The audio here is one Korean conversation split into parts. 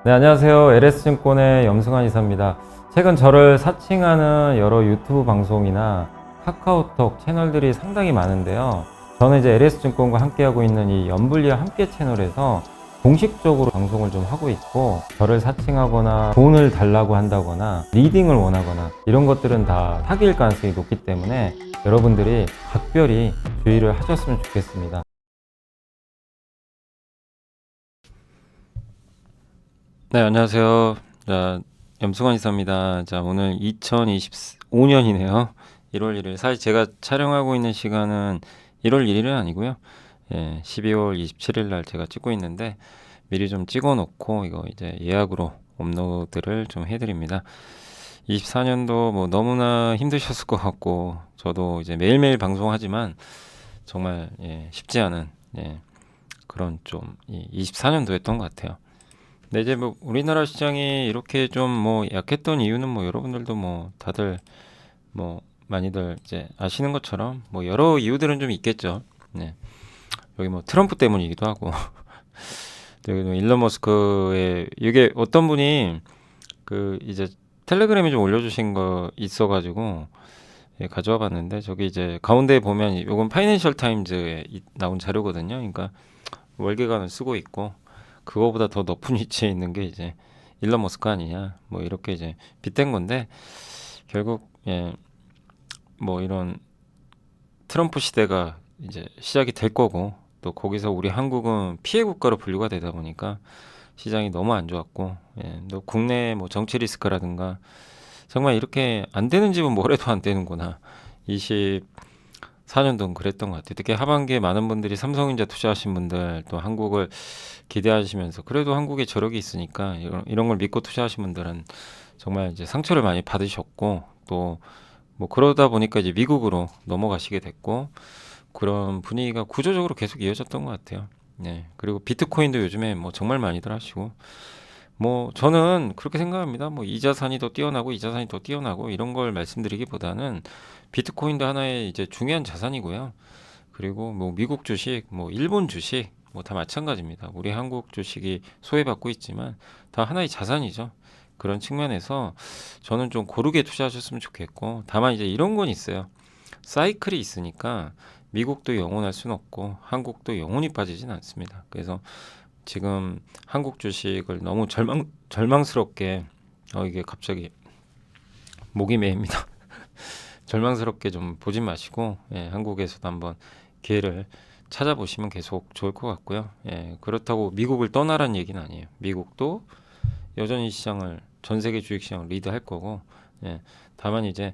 네, 안녕하세요. LS증권의 염승환 이사입니다. 최근 저를 사칭하는 여러 유튜브 방송이나 카카오톡 채널들이 상당히 많은데요. 저는 이제 LS증권과 함께하고 있는 이 연불리와 함께 채널에서 공식적으로 방송을 좀 하고 있고, 저를 사칭하거나 돈을 달라고 한다거나 리딩을 원하거나 이런 것들은 다 사기일 가능성이 높기 때문에 여러분들이 각별히 주의를 하셨으면 좋겠습니다. 네, 안녕하세요. 자, 염승환 이사입니다. 자, 오늘 2025년이네요. 1월 1일. 사실 제가 촬영하고 있는 시간은 1월 1일은 아니고요. 12월 27일 날 제가 찍고 있는데 미리 좀 찍어 놓고 이거 이제 예약으로 업로드를 좀 해드립니다. 24년도 뭐 너무나 힘드셨을 것 같고, 저도 이제 매일매일 방송하지만 정말 쉽지 않은 그런 좀 24년도였던 것 같아요. 네, 이제 뭐 우리나라 시장이 이렇게 좀 뭐 약했던 이유는 뭐 여러분들도 뭐 다들 뭐 많이들 이제 아시는 것처럼 뭐 여러 이유들은 좀 있겠죠. 네. 여기 뭐 트럼프 때문이기도 하고 여기 뭐 일론 머스크의 이게 어떤 분이 그 이제 텔레그램에 좀 올려주신 거 있어가지고 가져와 봤는데, 저기 이제 가운데 보면 요건 파이낸셜 타임즈에 나온 자료거든요. 그러니까 월계관을 쓰고 있고, 그거보다 더 높은 위치에 있는 게 이제 일론 머스크 아니냐, 뭐 이렇게 이제 빗댄 건데, 결국 뭐 이런 트럼프 시대가 이제 시작이 될 거고, 또 거기서 우리 한국은 피해 국가로 분류가 되다 보니까 시장이 너무 안 좋았고, 또 국내 뭐 정치 리스크라든가 정말 이렇게 안 되는 집은 뭘 해도 안 되는구나. 24년도는 그랬던 것 같아요. 특히 하반기에 많은 분들이 삼성전자 투자하신 분들, 또 한국을 기대하시면서 그래도 한국에 저력이 있으니까 이런 걸 믿고 투자하신 분들은 정말 이제 상처를 많이 받으셨고, 또 뭐 그러다 보니까 이제 미국으로 넘어가시게 됐고, 그런 분위기가 구조적으로 계속 이어졌던 것 같아요. 네. 그리고 비트코인도 요즘에 뭐 정말 많이들 하시고, 뭐 저는 그렇게 생각합니다. 뭐 이 자산이 더 뛰어나고 이 자산이 더 뛰어나고 이런 걸 말씀드리기보다는 비트코인도 하나의 이제 중요한 자산이고요. 그리고 뭐 미국 주식, 뭐 일본 주식, 뭐 다 마찬가지입니다. 우리 한국 주식이 소외받고 있지만 다 하나의 자산이죠. 그런 측면에서 저는 좀 고르게 투자하셨으면 좋겠고, 다만 이제 이런 건 있어요. 사이클이 있으니까 미국도 영원할 수는 없고 한국도 영원히 빠지진 않습니다. 그래서 지금 한국 주식을 너무 절망스럽게 이게 갑자기 목이 메입니다. 절망스럽게 좀 보지 마시고, 한국에서도 한번 기회를 찾아보시면 계속 좋을 것 같고요. 그렇다고 미국을 떠나라는 얘기는 아니에요. 미국도 여전히 시장을, 전 세계 주식 시장을 리드할 거고, 다만 이제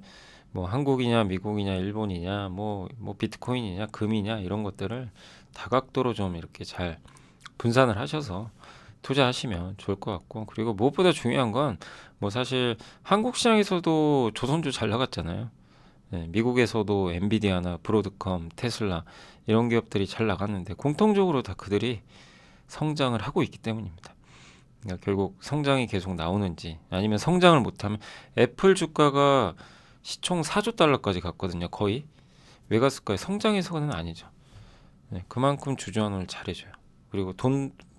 뭐 한국이냐 미국이냐 일본이냐 뭐 비트코인이냐 금이냐 이런 것들을 다각도로 좀 이렇게 잘 분산을 하셔서 투자하시면 좋을 것 같고, 그리고 무엇보다 중요한 건 뭐 사실 한국 시장에서도 조선주 잘 나갔잖아요. 미국에서도 엔비디아나 브로드컴, 테슬라 이런 기업들이 잘 나갔는데 공통적으로 다 그들이 성장을 하고 있기 때문입니다. 그러니까 결국 성장이 계속 나오는지, 아니면 성장을 못하면 애플 주가가 시총 4조 달러까지 갔거든요. 거의. 왜 갔을까요? 성장해서는 아니죠. 그만큼 주주환원을 잘해줘요. 그리고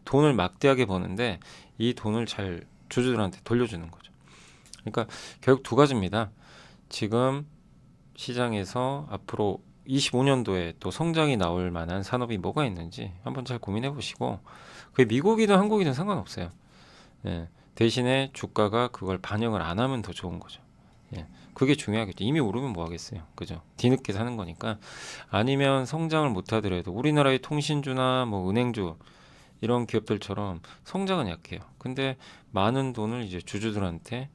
돈을 막대하게 버는데 이 돈을 잘 주주들한테 돌려주는 거죠. 그러니까 결국 두 가지입니다. 지금 시장에서 앞으로 25년도에 또 성장이 나올 만한 산업이 뭐가 있는지 한번 잘 고민해 보시고, 그게 미국이든 한국이든 상관없어요. 대신에 주가가 그걸 반영을 안 하면 더 좋은 거죠. 그게 중요하겠죠. 이미 오르면 뭐 하겠어요. 그죠? 뒤늦게 사는 거니까. 아니면 성장을 못 하더라도 우리나라의 통신주나 뭐 은행주 이런 기업들처럼 성장은 약해요. 근데 많은 돈을 이제 주주들한테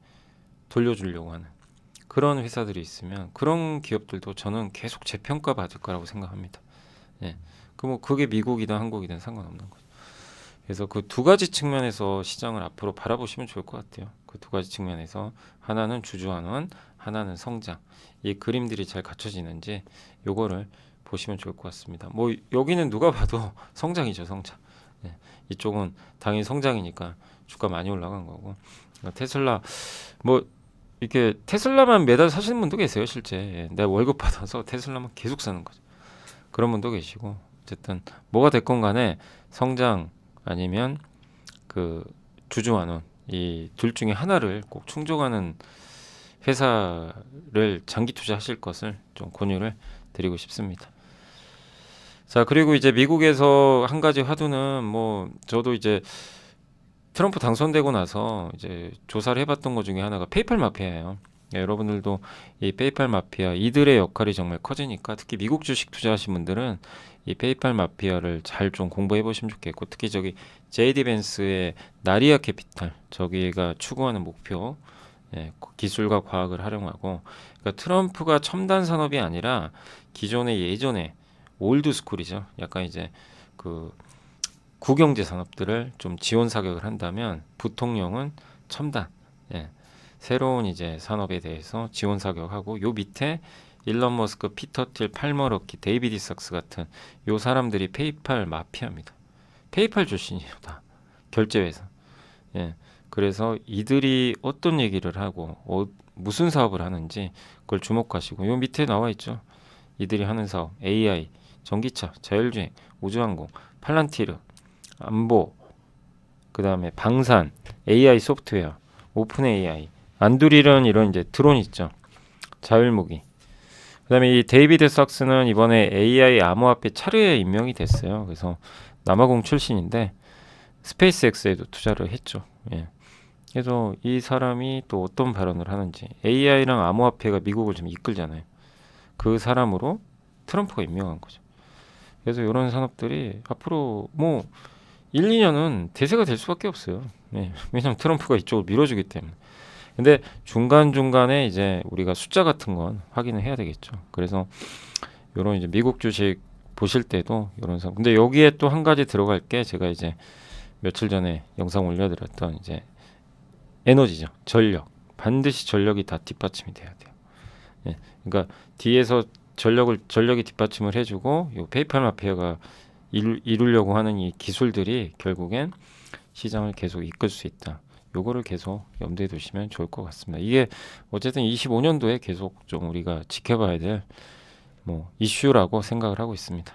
돌려주려고 하는 그런 회사들이 있으면 그런 기업들도 저는 계속 재평가 받을 거라고 생각합니다. 뭐 그게 미국이든 한국이든 상관없는 거죠. 그래서 그 두 가지 측면에서 시장을 앞으로 바라보시면 좋을 것 같아요. 그 두 가지 측면에서 하나는 주주환원, 하나는 성장. 이 그림들이 잘 갖춰지는지 요거를 보시면 좋을 것 같습니다. 뭐 여기는 누가 봐도 성장이죠, 성장. 이쪽은 당연히 성장이니까 주가 많이 올라간 거고. 테슬라 뭐 이렇게 테슬라만 매달 사시는 분도 계세요, 실제. 내가 월급 받아서 테슬라만 계속 사는 거죠. 그런 분도 계시고, 어쨌든 뭐가 됐건 간에 성장 아니면 그 주주환원, 이 둘 중에 하나를 꼭 충족하는 회사를 장기 투자하실 것을 좀 권유를 드리고 싶습니다. 자, 그리고 이제 미국에서 한 가지 화두는 뭐 저도 이제 트럼프 당선되고 나서 이제 조사를 해봤던 것 중에 하나가 페이팔 마피아예요. 여러분들도 이 페이팔 마피아 이들의 역할이 정말 커지니까 특히 미국 주식 투자하신 분들은 이 페이팔 마피아를 잘 좀 공부해 보시면 좋겠고, 특히 저기 제이디 벤스의 나리아 캐피탈 저기가 추구하는 목표, 기술과 과학을 활용하고, 그러니까 트럼프가 첨단 산업이 아니라 기존의 예전에 올드 스쿨이죠. 약간 이제 그 구경제 산업들을 좀 지원 사격을 한다면 부통령은 첨단, 새로운 이제 산업에 대해서 지원 사격하고, 요 밑에 일론 머스크, 피터 틸, 팔머 럭키, 데이비드 삭스 같은 요 사람들이 페이팔 마피아입니다. 페이팔 출신이에요, 다 결제회사. 그래서 이들이 어떤 얘기를 하고 무슨 사업을 하는지 그걸 주목하시고, 요 밑에 나와 있죠. 이들이 하는 사업, AI, 전기차, 자율주행, 우주항공, 팔란티르, 안보, 그 다음에 방산, AI 소프트웨어, 오픈 AI, 안두릴은 이런 이제 드론 있죠. 자율무기. 그 다음에 이 데이비드 삭스는 이번에 AI 암호화폐 차르에 임명이 됐어요. 그래서 남아공 출신인데 스페이스X에도 투자를 했죠. 그래서 이 사람이 또 어떤 발언을 하는지, AI랑 암호화폐가 미국을 좀 이끌잖아요. 그 사람으로 트럼프가 임명한 거죠. 그래서 이런 산업들이 앞으로 뭐 1, 2년은 대세가 될 수밖에 없어요. 왜냐하면 트럼프가 이쪽을 밀어주기 때문에. 근데 중간중간에 이제 우리가 숫자 같은 건 확인을 해야 되겠죠. 그래서 이런 이제 미국 주식 보실 때도 이런 상. 근데 여기에 또 한 가지 들어갈 게, 제가 이제 며칠 전에 영상 올려드렸던 이제 에너지죠. 전력. 반드시 전력이 다 뒷받침이 돼야 돼요. 그러니까 뒤에서 전력이 뒷받침을 해주고, 요 페이팔 마피아가 이루려고 하는 이 기술들이 결국엔 시장을 계속 이끌 수 있다. 요거를 계속 염두에 두시면 좋을 것 같습니다. 이게 어쨌든 25년도에 계속 좀 우리가 지켜봐야 될 뭐 이슈라고 생각을 하고 있습니다.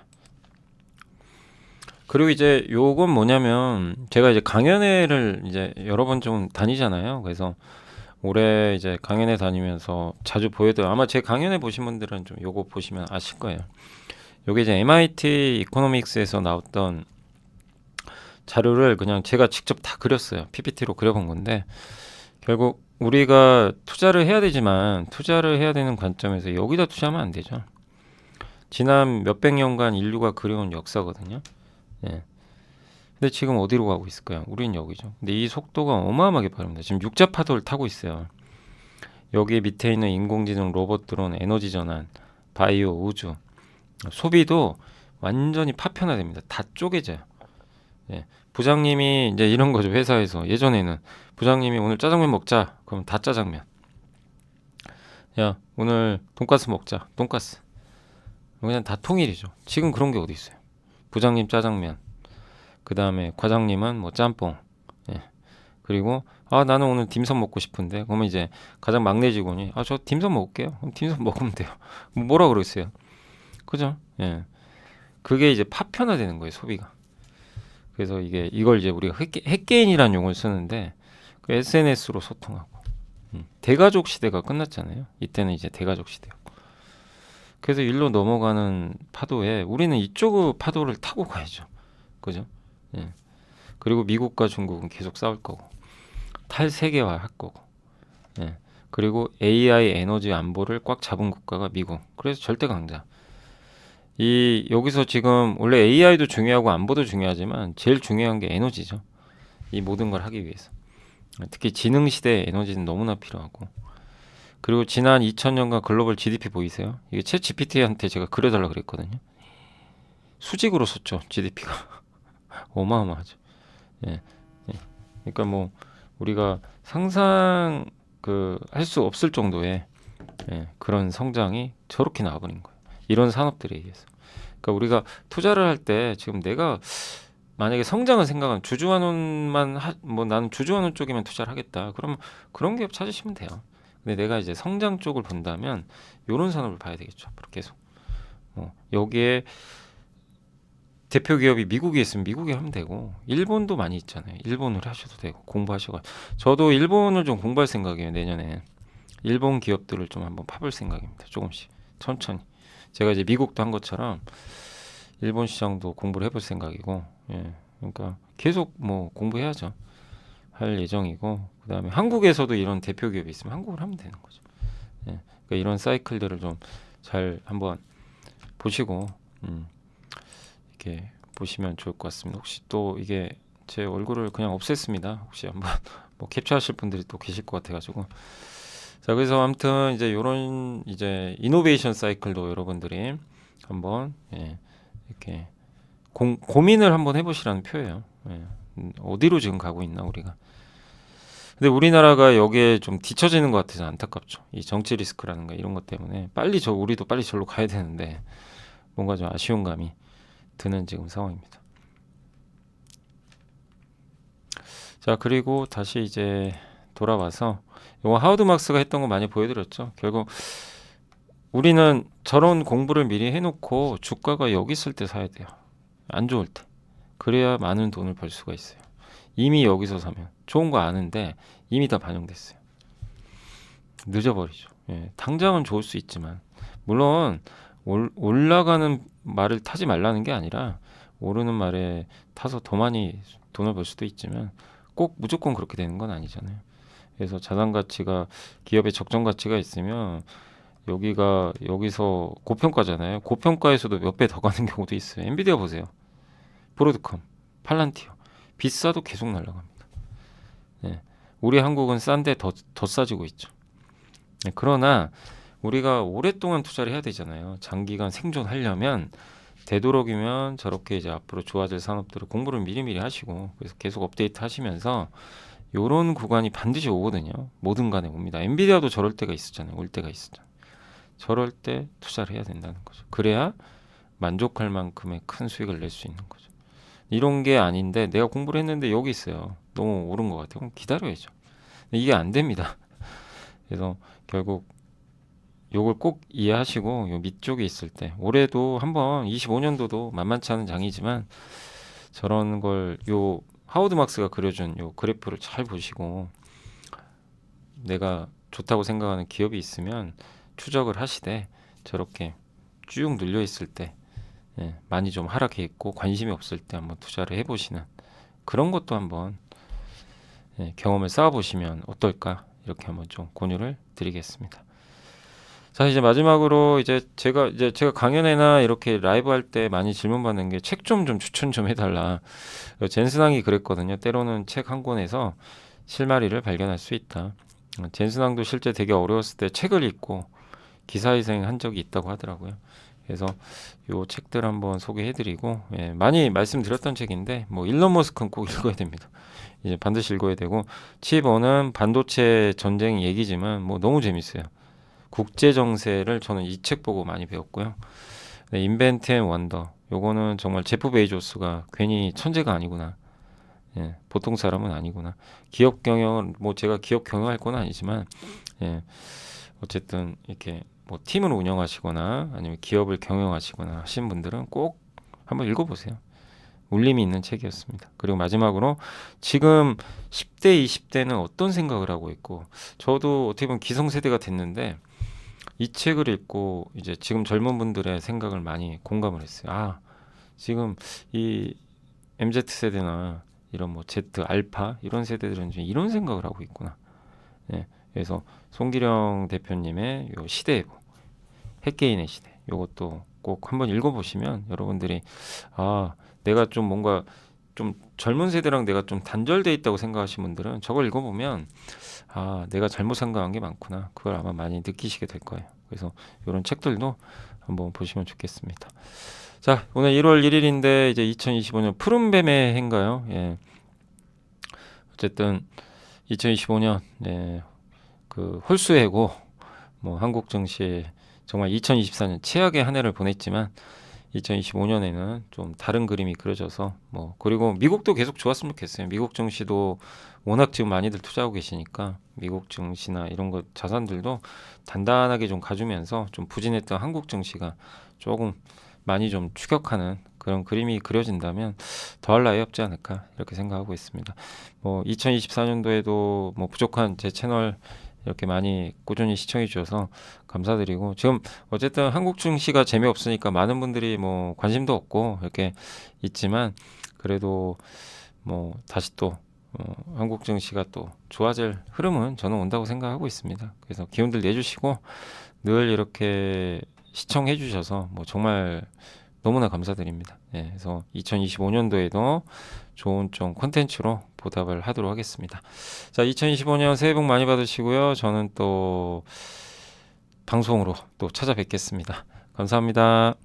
그리고 이제 요건 뭐냐면, 제가 이제 강연회를 이제 여러 번 좀 다니잖아요. 그래서 올해 이제 강연회 다니면서 자주 보여드려, 아마 제 강연회 보신 분들은 좀 요거 보시면 아실 거예요. 요게 이제 MIT 이코노믹스에서 나왔던 자료를 그냥 제가 직접 다 그렸어요. PPT로 그려본 건데, 결국 우리가 투자를 해야 되지만 투자를 해야 되는 관점에서 여기다 투자하면 안 되죠. 지난 몇백 년간 인류가 그려온 역사거든요. 근데 지금 어디로 가고 있을까요? 우린 여기죠. 근데 이 속도가 어마어마하게 빠릅니다. 지금 육자 파도를 타고 있어요. 여기 밑에 있는 인공지능, 로봇, 드론, 에너지 전환, 바이오, 우주, 소비도 완전히 파편화됩니다. 다 쪼개져요. 부장님이 이제 이런 거죠. 회사에서 예전에는 부장님이 오늘 짜장면 먹자, 그럼 다 짜장면. 야, 오늘 돈가스 먹자, 돈가스. 그냥 다 통일이죠. 지금 그런 게 어디 있어요. 부장님 짜장면, 그 다음에 과장님은 뭐 짬뽕, 그리고 나는 오늘 딤섬 먹고 싶은데, 그러면 이제 가장 막내 직원이 저 딤섬 먹을게요. 그럼 딤섬 먹으면 돼요. 뭐라 그러겠어요. 그죠? 그게 이제 파편화되는 거예요, 소비가. 그래서 이걸 이제 우리가 핵개인이라는 용어를 쓰는데, 그 SNS로 소통하고, 대가족 시대가 끝났잖아요. 이때는 이제 대가족 시대였고. 그래서 일로 넘어가는 파도에 우리는 이쪽 파도를 타고 가야죠. 그죠? 그리고 미국과 중국은 계속 싸울 거고, 탈세계화 할 거고, 그리고 AI 에너지 안보를 꽉 잡은 국가가 미국. 그래서 절대 강자. 여기서 지금 원래 AI도 중요하고 안보도 중요하지만 제일 중요한 게 에너지죠. 이 모든 걸 하기 위해서. 특히 지능 시대에 에너지는 너무나 필요하고. 그리고 지난 2000년간 글로벌 GDP 보이세요? 이게 챗 GPT한테 제가 그려달라 그랬거든요. 수직으로 섰죠, GDP가. 어마어마하죠. 그러니까 뭐 우리가 상상 할 수 없을 정도의 그런 성장이 저렇게 나와버린 거예요. 이런 산업들에 의해서. 그러니까 우리가 투자를 할 때 지금 내가 만약에 성장을 생각하면 주주환원만 뭐 나는 주주환원 쪽에만 투자를 하겠다. 그러면 그런 기업 찾으시면 돼요. 근데 내가 이제 성장 쪽을 본다면 이런 산업을 봐야 되겠죠. 앞으로 계속. 여기에 대표 기업이 미국에 있으면 미국에 하면 되고, 일본도 많이 있잖아요. 일본을 하셔도 되고 공부하시고. 저도 일본을 좀 공부할 생각이에요. 내년에 일본 기업들을 좀 한번 파볼 생각입니다. 조금씩 천천히. 제가 이제 미국도 한 것처럼 일본 시장도 공부를 해볼 생각이고, 예. 그러니까 계속 뭐 공부해야죠. 할 예정이고, 그다음에 한국에서도 이런 대표 기업이 있으면 한국을 하면 되는 거죠. 예. 그러니까 이런 사이클들을 좀 잘 한번 보시고, 이렇게 보시면 좋을 것 같습니다. 혹시 또 이게 제 얼굴을 그냥 없앴습니다. 혹시 한번 뭐 캡처하실 분들이 또 계실 것 같아가지고. 자, 그래서 아무튼 이제 요런 이제 이노베이션 사이클도 여러분들이 한번, 예, 이렇게 고민을 한번 해보시라는 표예요. 예. 어디로 지금 가고 있나 우리가. 근데 우리나라가 여기에 좀 뒤처지는 것 같아서 안타깝죠. 이 정치 리스크라는 거 이런 것 때문에 우리도 빨리 저로 가야 되는데 뭔가 좀 아쉬운 감이 드는 지금 상황입니다. 자, 그리고 다시 이제 돌아와서 이거 하워드 막스가 했던 거 많이 보여드렸죠. 결국 우리는 저런 공부를 미리 해놓고 주가가 여기 있을 때 사야 돼요. 안 좋을 때. 그래야 많은 돈을 벌 수가 있어요. 이미 여기서 사면 좋은 거 아는데 이미 다 반영됐어요. 늦어버리죠. 예, 당장은 좋을 수 있지만 물론 올라가는 말을 타지 말라는 게 아니라 오르는 말에 타서 더 많이 돈을 벌 수도 있지만 꼭 무조건 그렇게 되는 건 아니잖아요. 그래서 자산 가치가 기업의 적정 가치가 있으면 여기서 고평가잖아요. 고평가에서도 몇 배 더 가는 경우도 있어요. 엔비디아 보세요. 브로드컴, 팔란티어 비싸도 계속 날아갑니다. 네. 우리 한국은 싼데 더 싸지고 있죠. 네. 그러나 우리가 오랫동안 투자를 해야 되잖아요. 장기간 생존하려면 되도록이면 저렇게 이제 앞으로 좋아질 산업들을 공부를 미리미리 하시고 그래서 계속 업데이트 하시면서 요런 구간이 반드시 오거든요. 뭐든 간에 옵니다. 엔비디아도 저럴 때가 있었잖아요. 올 때가 있었잖아요. 저럴 때 투자를 해야 된다는 거죠. 그래야 만족할 만큼의 큰 수익을 낼 수 있는 거죠. 이런 게 아닌데 내가 공부를 했는데 여기 있어요. 너무 오른 것 같아요. 그럼 기다려야죠. 이게 안 됩니다. 그래서 결국 요걸 꼭 이해하시고 요 밑쪽에 있을 때 올해도 한번 25년도도 만만치 않은 장이지만 저런 걸 요 하워드 막스가 그려준 요 그래프를 잘 보시고 내가 좋다고 생각하는 기업이 있으면 추적을 하시되 저렇게 쭉 눌려 있을 때 예, 많이 좀 하락해 있고 관심이 없을 때 한번 투자를 해보시는 그런 것도 한번 예, 경험을 쌓아보시면 어떨까 이렇게 한번 좀 권유를 드리겠습니다. 자, 이제 마지막으로 이제 제가 강연회나 이렇게 라이브 할 때 많이 질문 받는 게 책 좀 추천 좀 해달라. 젠슨왕이 그랬거든요. 때로는 책 한 권에서 실마리를 발견할 수 있다. 젠슨왕도 실제 되게 어려웠을 때 책을 읽고 기사회생 한 적이 있다고 하더라고요. 그래서 요 책들 한번 소개해드리고 예, 많이 말씀드렸던 책인데 뭐 일론 머스크는 꼭 읽어야 됩니다. 이제 반드시 읽어야 되고 칩 오는 반도체 전쟁 얘기지만 뭐 너무 재밌어요. 국제 정세를 저는 이 책 보고 많이 배웠고요. 네, 인벤트 앤 원더 요거는 정말 제프 베이조스가 괜히 천재가 아니구나. 예, 보통 사람은 아니구나. 기업 경영은 뭐 제가 기업 경영할 건 아니지만 예, 어쨌든 이렇게 뭐 팀을 운영하시거나 아니면 기업을 경영하시거나 하신 분들은 꼭 한번 읽어보세요. 울림이 있는 책이었습니다. 그리고 마지막으로 지금 10대, 20대는 어떤 생각을 하고 있고 저도 어떻게 보면 기성세대가 됐는데 이 책을 읽고 이제 지금 젊은 분들의 생각을 많이 공감을 했어요. 아, 지금 이 MZ세대나 이런 뭐 Z, 알파 이런 세대들은 좀 이런 생각을 하고 있구나. 예, 그래서 송기령 대표님의 요 시대예보, 핵개인의 시대 요것도 꼭 한번 읽어보시면 여러분들이 아, 내가 좀 뭔가 좀 젊은 세대랑 내가 좀 단절돼 있다고 생각하시는 분들은 저걸 읽어보면 아, 내가 잘못 생각한 게 많구나. 그걸 아마 많이 느끼시게 될 거예요. 그래서 이런 책들도 한번 보시면 좋겠습니다. 자, 오늘 1월 1일인데 이제 2025년 푸른뱀의 해인가요? 예. 어쨌든 2025년 예, 그 홀수해고 뭐 한국 증시 정말 2024년 최악의 한 해를 보냈지만 2025년에는 좀 다른 그림이 그려져서 뭐 그리고 미국도 계속 좋았으면 좋겠어요. 미국 증시도 워낙 지금 많이들 투자하고 계시니까 미국 증시나 이런 거 자산들도 단단하게 좀 가주면서 좀 부진했던 한국 증시가 조금 많이 좀 추격하는 그런 그림이 그려진다면 더할 나위 없지 않을까 이렇게 생각하고 있습니다. 뭐 2024년도에도 뭐 부족한 제 채널 이렇게 많이 꾸준히 시청해 주셔서 감사드리고, 지금 어쨌든 한국 증시가 재미없으니까 많은 분들이 뭐 관심도 없고 이렇게 있지만, 그래도 뭐 다시 또 한국 증시가 또 좋아질 흐름은 저는 온다고 생각하고 있습니다. 그래서 기운들 내주시고 늘 이렇게 시청해 주셔서 뭐 정말 너무나 감사드립니다. 예, 그래서 2025년도에도 좋은 좀 콘텐츠로 보답을 하도록 하겠습니다. 자, 2025년 새해 복 많이 받으시고요. 저는 또 방송으로 또 찾아뵙겠습니다. 감사합니다.